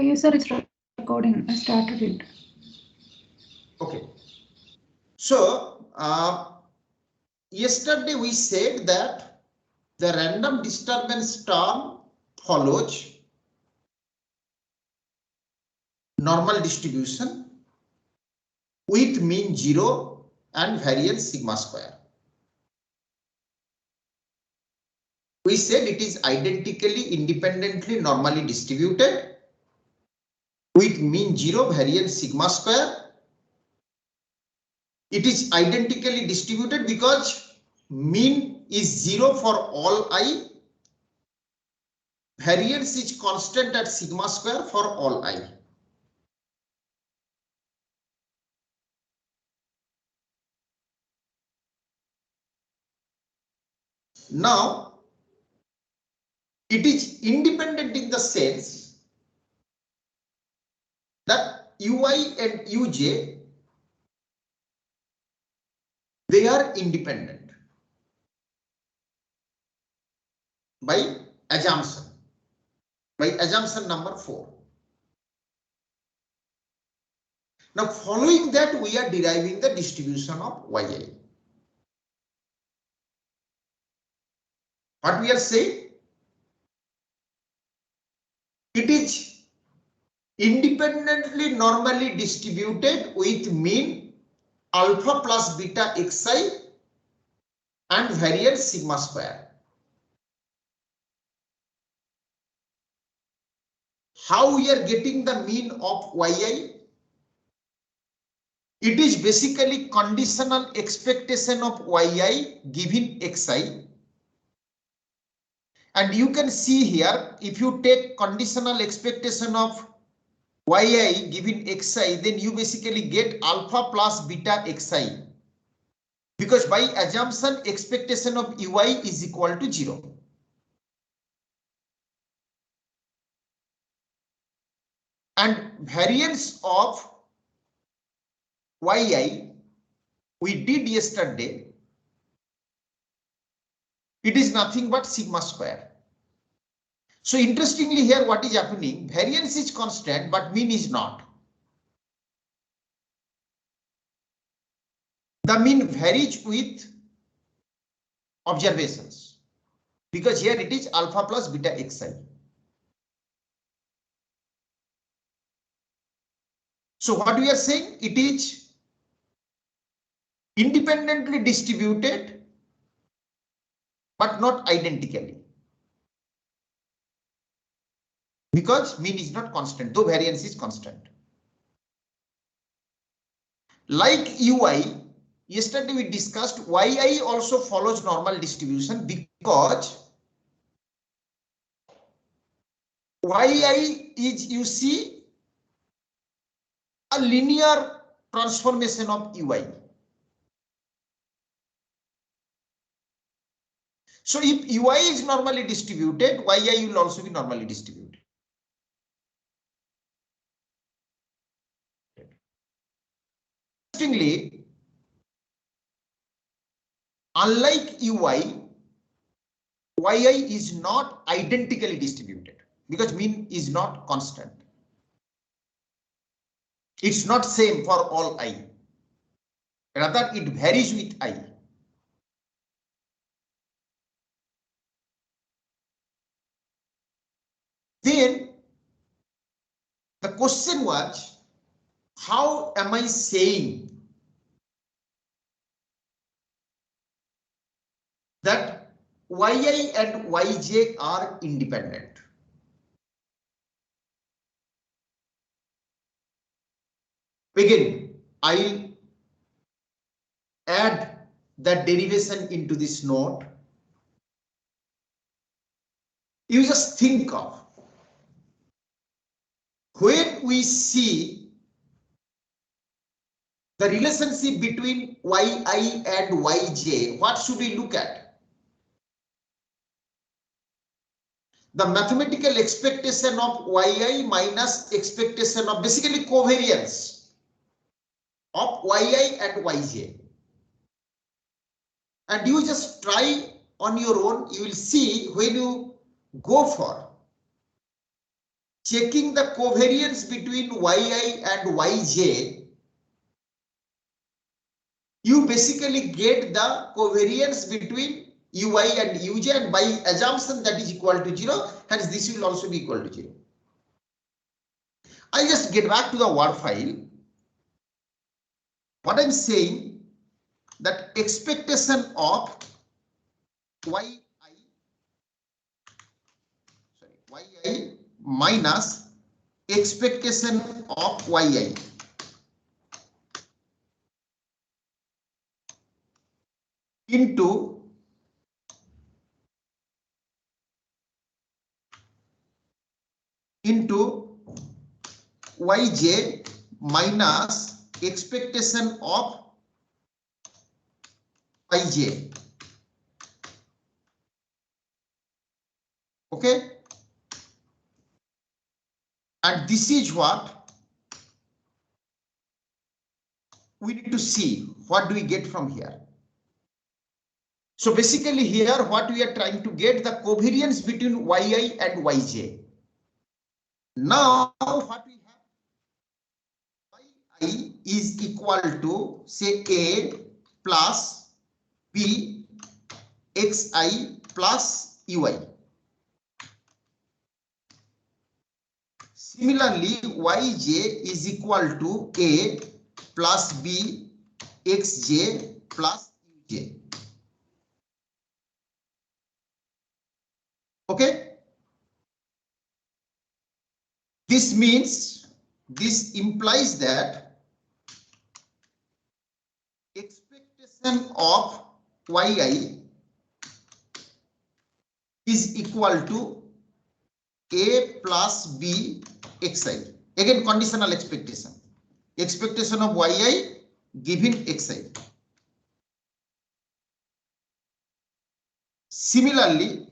Yes, sir, it's recording. I started it. Okay. So, yesterday we said that the random disturbance term follows normal distribution with mean 0 and variance sigma square. We said it is identically independently normally distributed with mean 0 variance sigma square. It is identically distributed because mean is 0 for all I. Variance is constant at sigma square for all I. Now, it is independent in the sense that ui and uj, they are independent by assumption number 4. Now, following that, we are deriving the distribution of yi. What we are saying? It is independently normally distributed with mean alpha plus beta xi and variance sigma square. How we are getting the mean of yi? It is basically conditional expectation of yi given xi. And you can see here, if you take conditional expectation of yi given xi, then you basically get alpha plus beta xi. Because by assumption, expectation of ui is equal to 0. And variance of yi we did yesterday, it is nothing but sigma square. So interestingly here, what is happening? Variance is constant, but mean is not. The mean varies with observations, because here it is alpha plus beta xi. So what we are saying, it is independently distributed, but not identically, because mean is not constant, though variance is constant. Like ui, yesterday we discussed yi also follows normal distribution because yi is, you see, a linear transformation of ui. So if ui is normally distributed, yi will also be normally distributed. Interestingly, unlike ui, yi is not identically distributed because mean is not constant. It's not same for all I. Rather, it varies with I. Then the question was, how am I saying that yi and yj are independent? Again, I'll add that derivation into this note. You just think of, when we see the relationship between yi and yj, what should we look at? The mathematical expectation of yi minus expectation of, basically, covariance of yi and yj. And you just try on your own, you will see when you go for checking the covariance between yi and yj, you basically get the covariance between ui and uj, and by assumption that is equal to 0, hence this will also be equal to 0. I just get back to the Word file. What I'm saying, that expectation of yi minus expectation of yi into yj minus expectation of yj. Okay, and this is what we need to see. What do we get from here? So basically here what we are trying to get, the covariance between yi and yj. Now what we have, yi is equal to say a plus b xi plus ui. Similarly, yj is equal to a plus b xj plus uj. Okay, this means, this implies that expectation of yi is equal to a plus b xi. Again, conditional expectation. Expectation of yi given xi. Similarly,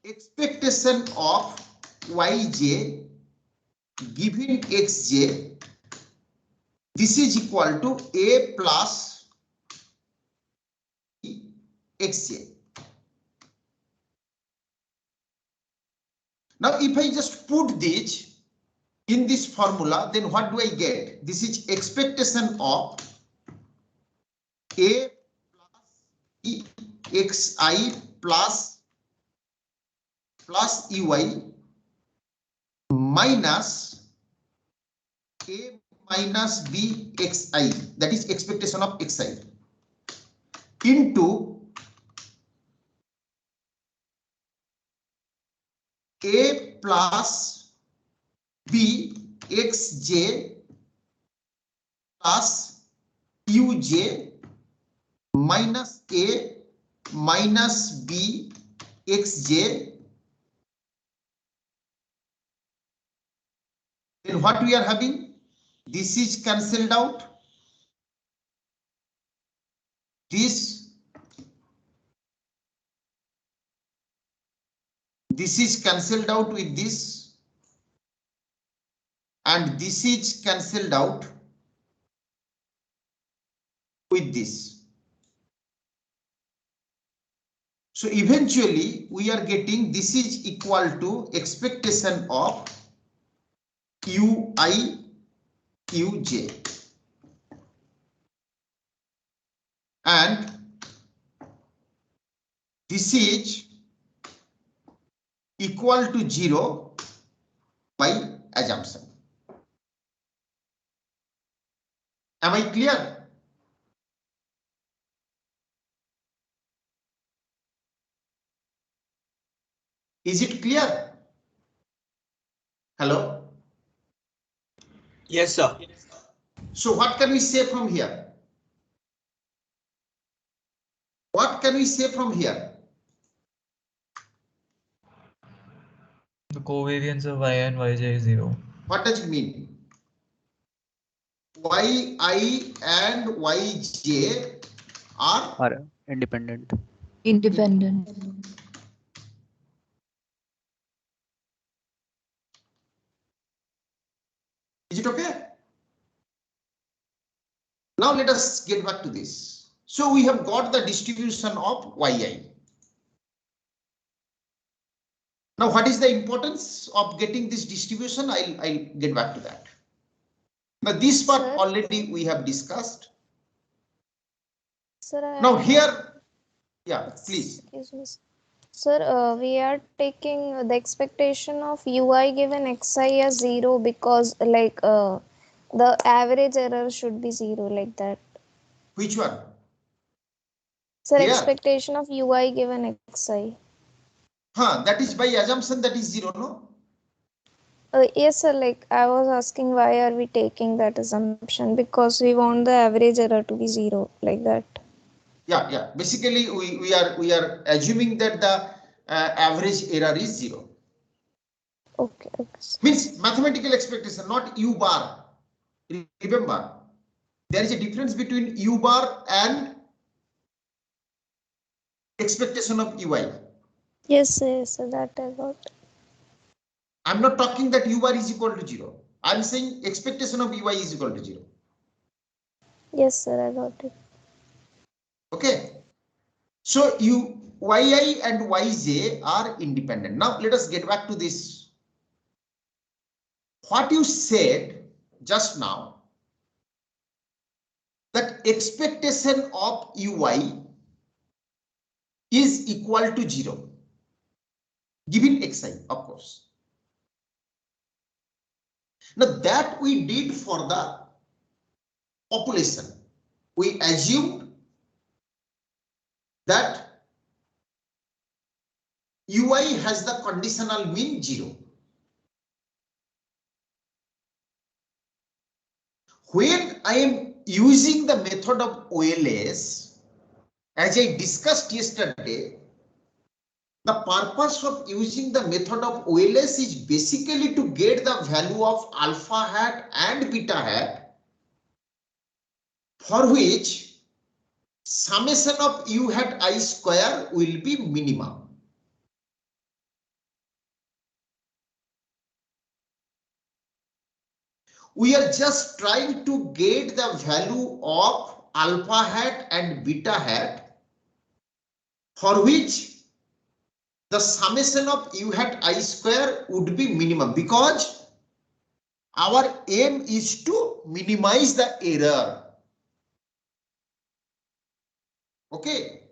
expectation of yj given xj, this is equal to a plus xj. Now, if I just put this in this formula, then what do I get? This is expectation of a plus xi plus ui minus a minus b xi, that is expectation of xi, into a plus b xj plus uj minus a minus b xj. Then what we are having? This is cancelled out. This is cancelled out with this, and this is cancelled out with this. So eventually we are getting this is equal to expectation of ui uj, and this is equal to 0 by assumption. Am I clear? Is it clear? Hello? Yes, sir. So what can we say from here? What can we say from here? The covariance of y and yj is 0. What does it mean? Yi and yj are independent. Independent. Is it okay? Now let us get back to this. So we have got the distribution of yi. Now, what is the importance of getting this distribution? I'll get back to that. Now, this part Sir? already we have discussed. Sir, Now here, yeah, please. excuse me. Sir, we are taking the expectation of UI given xi as 0 because like the average error should be 0 like that. Which one? Sir, Here. expectation of UI given xi. That is by assumption that is 0, no? Yes, sir. Like I was asking, why are we taking that assumption? Because we want the average error to be 0, like that. Yeah. Basically, we are assuming that the average error is 0. Okay, sir. Means mathematical expectation, not U bar. Remember, there is a difference between U bar and expectation of UI. Yes, sir, that I got. I'm not talking that U bar is equal to 0. I'm saying expectation of UI is equal to 0. Yes, sir, I got it. Okay. So yi and yj are independent. Now let us get back to this. What you said just now, that expectation of ui is equal to 0 given xi, of course. Now that we did for the population. We assumed that ui has the conditional mean 0. When I am using the method of OLS, as I discussed yesterday, the purpose of using the method of OLS is basically to get the value of alpha hat and beta hat, for which summation of u hat I square will be minimum. We are just trying to get the value of alpha hat and beta hat, for which the summation of u hat I square would be minimum, because our aim is to minimize the error. Okay.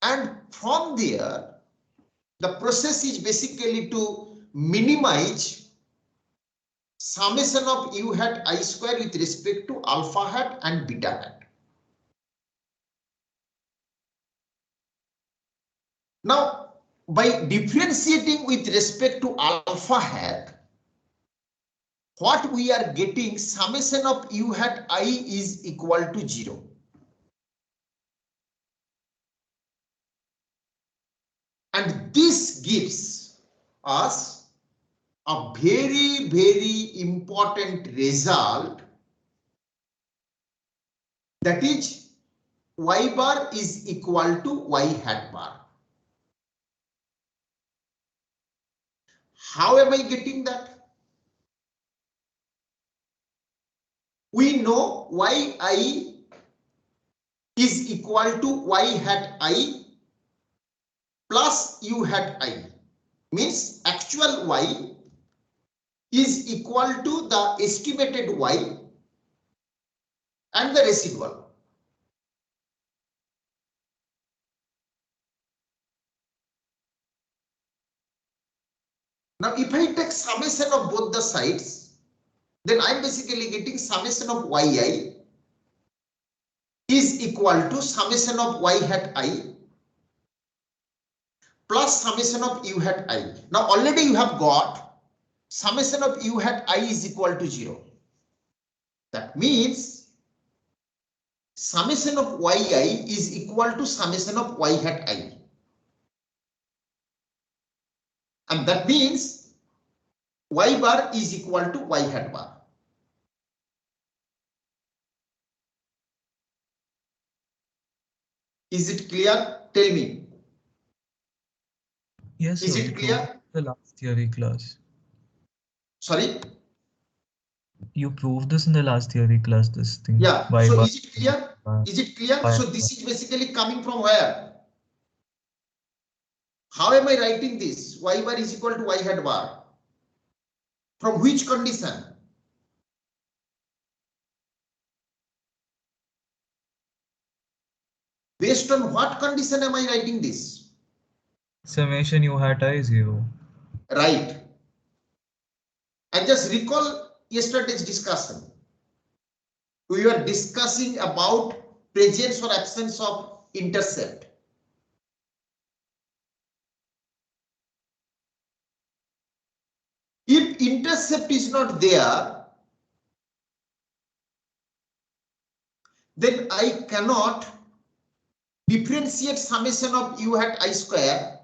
And from there, the process is basically to minimize summation of u hat I square with respect to alpha hat and beta hat. Now, by differentiating with respect to alpha hat, what we are getting, summation of u hat I is equal to 0. And this gives us a very, very important result, that is y bar is equal to y hat bar. How am I getting that? We know yi is equal to y hat I plus u hat I, means actual y is equal to the estimated y and the residual. Now, if I take summation of both the sides, then I'm basically getting summation of yi is equal to summation of y hat I plus summation of u hat I. Now, already you have got summation of u hat I is equal to 0. That means summation of yi is equal to summation of y hat I. And that means y bar is equal to y hat bar. Is it clear? Tell me. Yes, Is sir. it clear? The last theory class. Sorry? You proved this in the last theory class, this thing. Yeah. Y So bar. is it clear? Is it clear? Y So bar. this is basically coming from where? How am I writing this? Y bar is equal to y hat bar. From which condition? Based on what condition am I writing this? Summation u hat I 0. Right. And just recall yesterday's discussion. We were discussing about presence or absence of intercept. If intercept is not there, then I cannot differentiate summation of u hat I square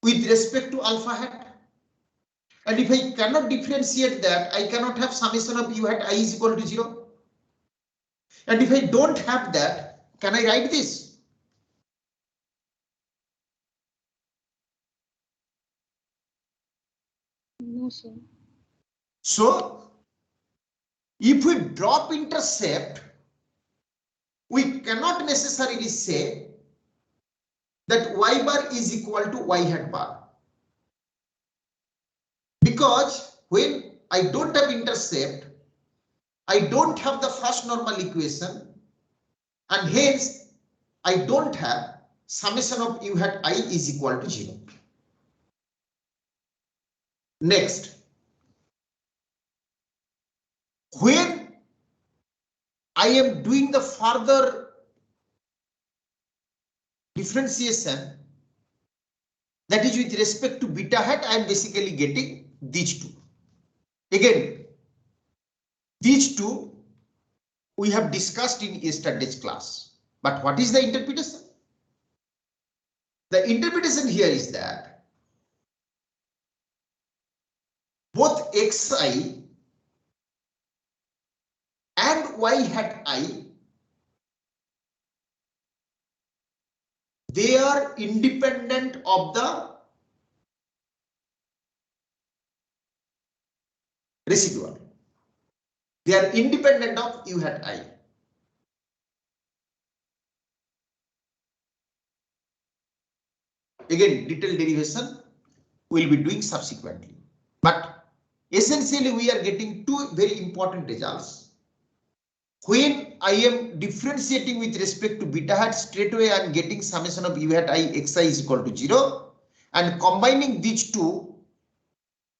with respect to alpha hat. And if I cannot differentiate that, I cannot have summation of u hat I is equal to 0. And if I don't have that, can I write this? No, sir. So, if we drop intercept, we cannot necessarily say that y bar is equal to y hat bar. Because when I don't have intercept, I don't have the first normal equation, and hence I don't have summation of u hat I is equal to 0. Next, when I am doing the further differentiation, that is with respect to beta hat, I am basically getting these two. Again, these two we have discussed in yesterday's class. But what is the interpretation? The interpretation here is that both xi and y hat I, they are independent of the residual. They are independent of u hat I. Again, detailed derivation we will be doing subsequently. But essentially, we are getting two very important results. When I am differentiating with respect to beta hat, straight away I am getting summation of u hat I xi is equal to 0. And combining these two,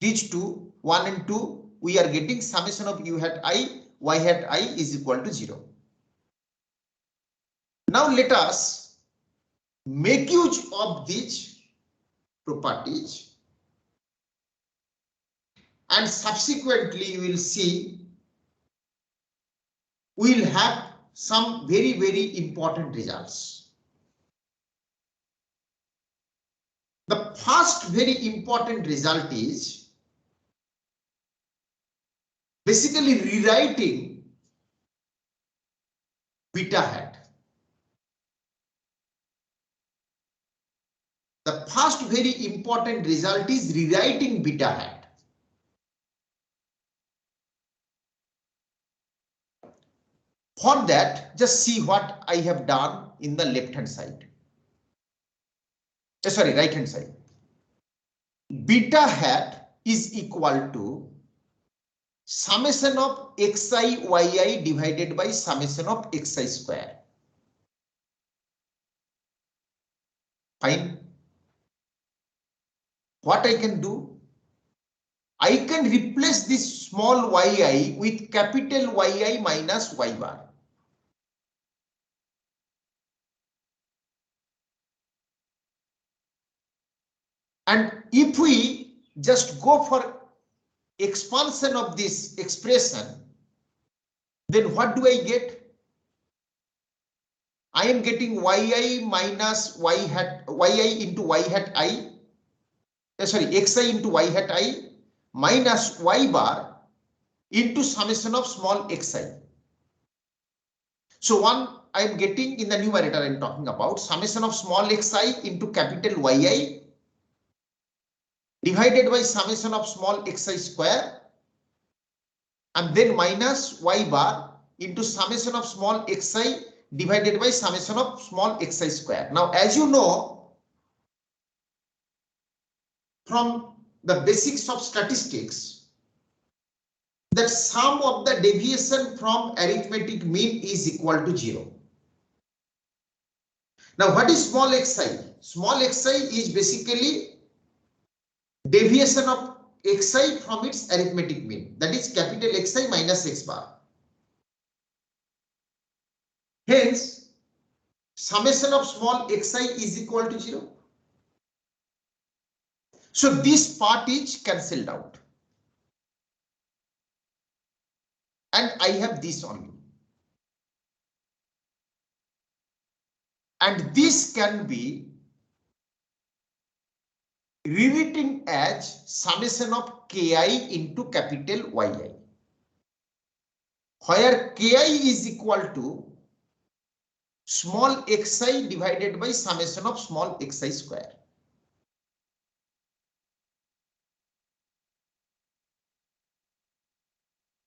1 and 2, we are getting summation of u hat I, y hat I is equal to 0. Now let us make use of these properties, and subsequently you will see we will have some very, very important results. The first very important result is basically rewriting beta hat. The first very important result is rewriting beta hat. For that, just see what I have done in the left hand side. Sorry, right hand side. Beta hat is equal to summation of xi yi divided by summation of xi square. Fine. What I can do? I can replace this small yi with capital Yi minus y bar. And if we just go for expansion of this expression, then what do I get? I am getting yi minus yi into y hat I, xi into y hat I minus y bar into summation of small xi. So one I am getting in the numerator I am talking about summation of small xi into capital yi divided by summation of small xi square, and then minus y bar into summation of small xi divided by summation of small xi square. Now, as you know, from the basics of statistics that sum of the deviation from arithmetic mean is equal to 0. Now, what is small xi? Small xi is basically deviation of xi from its arithmetic mean, that is capital Xi minus x bar. Hence, summation of small xi is equal to 0. So this part is cancelled out. And I have this only. And this can be rewritten as summation of ki into capital Yi, where ki is equal to small xi divided by summation of small xi square.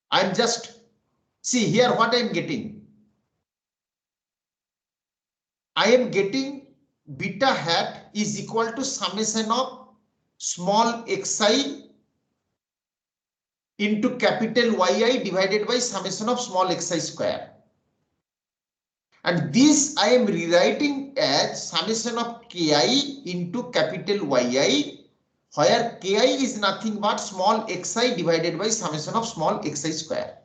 I'm just see here what I'm getting. I am getting beta hat is equal to summation of small xi into capital Yi divided by summation of small xi square. And this I am rewriting as summation of ki into capital Yi, where ki is nothing but small xi divided by summation of small xi square.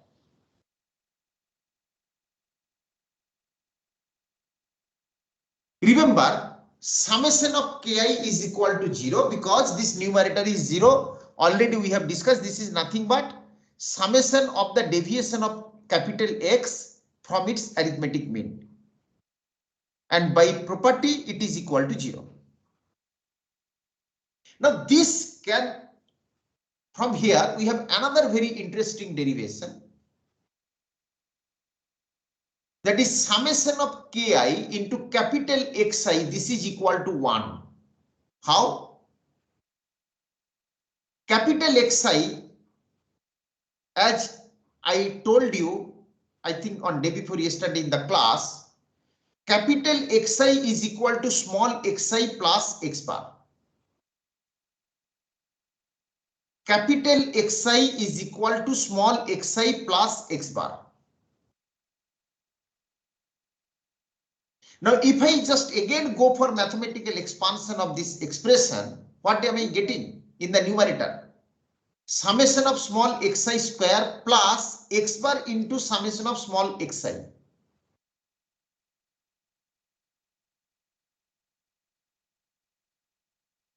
Remember, summation of ki is equal to 0 because this numerator is 0. Already we have discussed this is nothing but summation of the deviation of capital X from its arithmetic mean. And by property, it is equal to 0. Now this can, from here, we have another very interesting derivation. That is summation of ki into capital Xi, this is equal to 1. How? Capital Xi, as I told you, I think on day before yesterday in the class, capital Xi is equal to small xi plus x bar. Capital Xi is equal to small xi plus x bar. Now, if I just again go for mathematical expansion of this expression, what am I getting in the numerator? Summation of small xi square plus x bar into summation of small xi.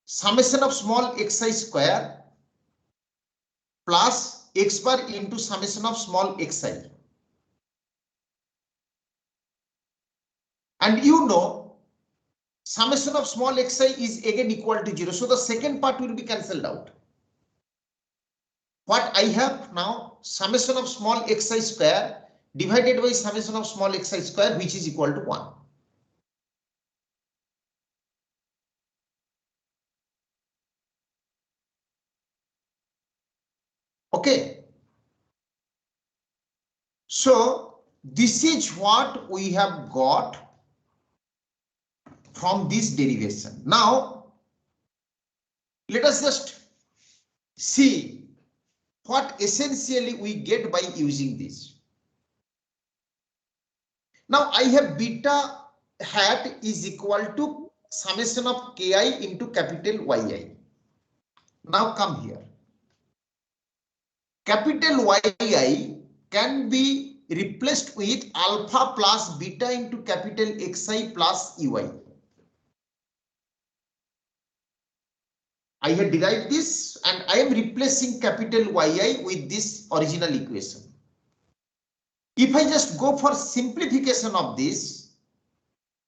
Summation of small xi square plus x bar into summation of small xi. And you know, summation of small xi is again equal to 0. So the second part will be cancelled out. What I have now, summation of small xi square divided by summation of small xi square, which is equal to 1. Okay. So this is what we have got from this derivation. Now, let us just see what essentially we get by using this. Now, I have beta hat is equal to summation of ki into capital Yi. Now come here. Capital Yi can be replaced with alpha plus beta into capital Xi plus Ui. I have derived this and I am replacing capital Yi with this original equation. If I just go for simplification of this,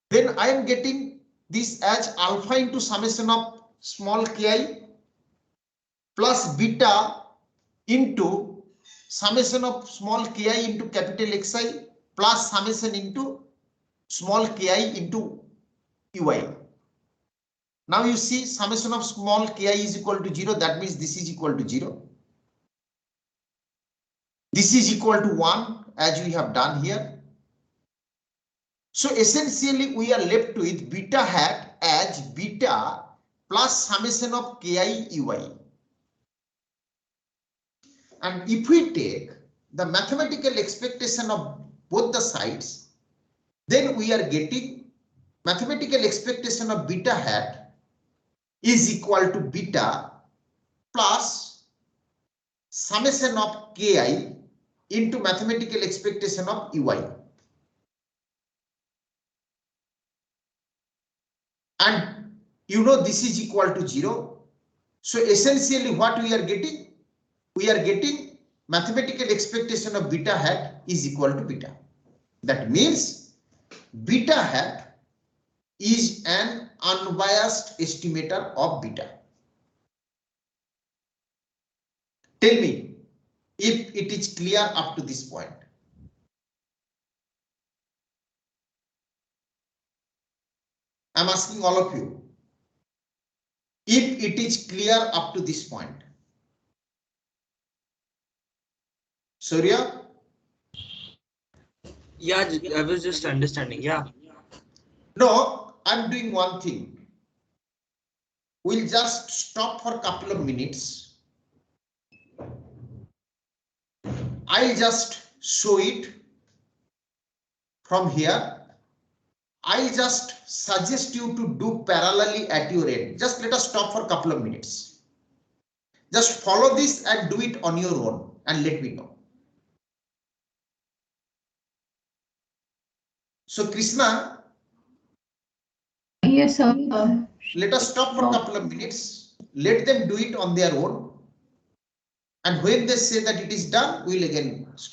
then I am getting this as alpha into summation of small ki plus beta into summation of small ki into capital Xi plus summation into small ki into Ui. Now you see summation of small ki is equal to 0. That means this is equal to 0. This is equal to 1 as we have done here. So essentially we are left with beta hat as beta plus summation of ki ui. And if we take the mathematical expectation of both the sides, then we are getting mathematical expectation of beta hat is equal to beta plus summation of ki into mathematical expectation of ui. And you know this is equal to 0. So essentially what we are getting? We are getting mathematical expectation of beta hat is equal to beta. That means beta hat is an unbiased estimator of beta. Tell me if it is clear up to this point. I'm asking all of you if it is clear up to this point. Surya? Yeah, I was just understanding. Yeah. No, I'm doing one thing. We'll just stop for a couple of minutes. I'll just show it from here. I just suggest you to do parallelly at your end. Just let us stop for a couple of minutes. Just follow this and do it on your own and let me know. So Krishna, Yes, sir. let us stop for a couple of minutes. Let them do it on their own. And when they say that it is done, we'll again start.